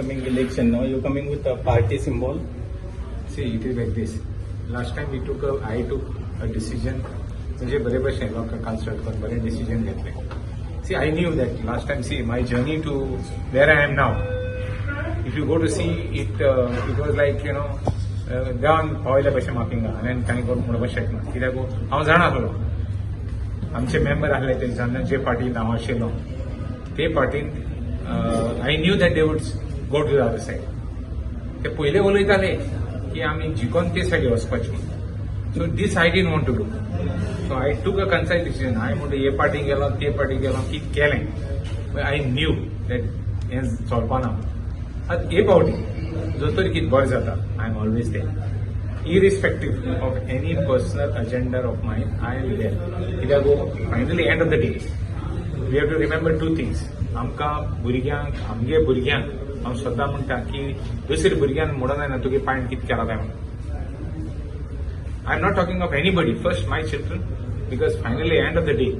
upcoming election, now you're coming with a party symbol. See, it is like this. Last time I took a decision. म्हणजे बरे भशेन लोकांक consult करून बरे decision घेतले. See, I knew that last time. See, my journey to where I am now. If you go to see it, it was like देवान पावयल्या भशेन म्हाका हिंगा हांवें कांय करून म्हणून शकना. कित्याक हांव जाणासलो आमचे मेंबर आहले थंयच्यान जे पार्टीन हांव आशिल्लो ते पार्टीन I knew that they would go to the other side. ते पयले उलयताले की आमी जिखोन ते सायडीन वचपाचें. So this I didn't want to do. So I took a कन्सायज decision. हांवें म्हणटा हे पार्टीक गेलो ते पार्टीक गेलो कितें केलें. आय न्यू दॅट हें चलपाना. आतां हे फावटी जो तरी कितें बरें जाता I am always there. Irrespective of any personal agenda of mine I am there. कित्याक finally end of the day we have to remember two things. आमकां भुरग्यांक आमगे भुरग्यांक हांव सदां म्हणटा की दुसऱ्या भुरग्यांक म्हणून जायना तुगे पायन कितें केला काय म्हणून. I am not talking of anybody. First, my children, because finally, end of the day,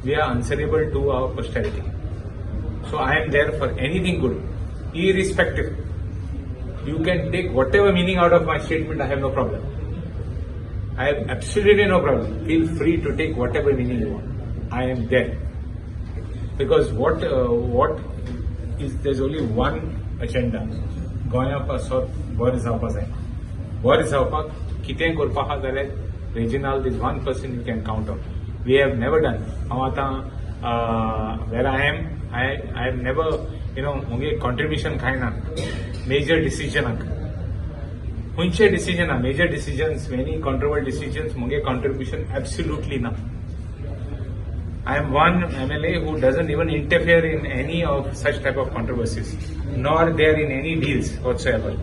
we are answerable to our posterity. So I am there for anything good, irrespective. You can take whatever meaning out of my statement. I have no problem. I have absolutely no problem. Feel free to take whatever meaning you want. I am there because what is there's only one agenda. गोंया पासत बरें जावपाक जाय. बरें जावपाक कितें करपाक आहा जाल्यार Reginald is one person you can count on. We have never done. हांव आतां वेर I am I have never मुगे कॉन्ट्रिब्युशन कांय ना मेजर डिसिजनाक. खंयचे डिसिजनाक मेजर डिसिजन्स वेनी कॉन्ट्रोवर्ट डिसिजन्स मुगे कॉन्ट्रिब्युशन एब्सोल्युटली ना. I am one MLA who doesn't even interfere in any of such type of controversies, nor there in any deals whatsoever.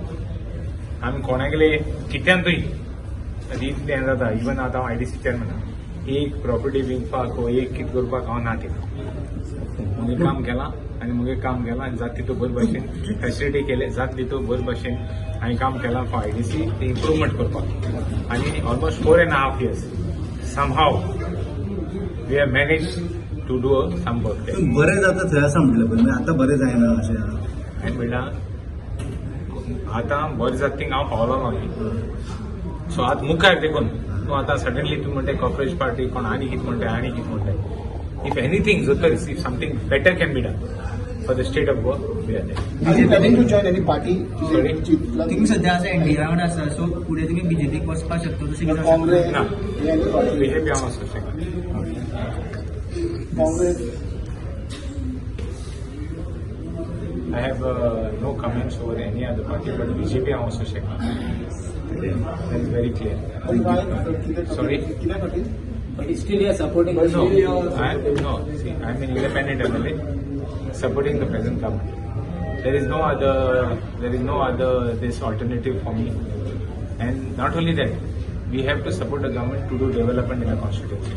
आमी कोणागेले कित्यानूय इतलें हें जाता. इवन आतां हांव IDC चेअरमॅन एक प्रॉपर्टी विकपाक वो एक कितें करपाक हांव ना केला. मुगे काम केलां आनी मुगे काम केलां आनी जाता तितू बरे भाशेन फॅसिलिटी केले जाता तितू बरे भाशेन हांवें काम केलां फॉर IDC ते इम्प्रुवमेंट करपाक. आनी almost 4.5 years somehow we have managed to do some work there. बरें जाता थंय आसा म्हटलें पण आतां बरें जायना अशें. हांवें म्हणलां आतां बरें जाता थिंग हांव पावलो ना. सो आतां मुखार देखून तूं आतां सडनली तूं म्हणटा कॉर्पोरेट पार्टी कोण आनी कितें म्हणटा इफ एनीथिंग जर if something better can be done for the state of Goa we are there. Are you planning to join any party? तुम्ही सध्या असं एनडीए वांगडा आसा सो पुढे तुम्ही बीजेपीक वचपाक शकता तशें कितें काँग्रेस ना any party? बीजेपी हांव वचूंक शकना. Congress I have no comments over any other party, but BJP हांव वचूंक शकना. That is very clear. Sorry? But still you are supporting. No, see, I am an independent MLA supporting the present government. There is no other this alternative for me. And not only that, we have to support the government to do development in the constituency.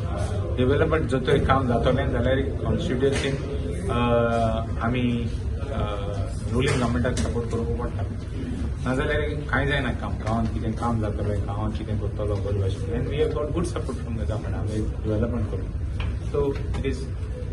Development जो तरी काम जातलें जाल्यार कॉन्स्टिट्युएन्सीन आमी ruling गव्हर्मेंटाक support करूंक पडटा. नाजाल्यार कांय जायना काम. गांवांत कितें काम जातलें गांवांत कितें करतलो बरे भाशेन. And we have got good support from the government. आमी डेव्हलपमेंट करूं. So it is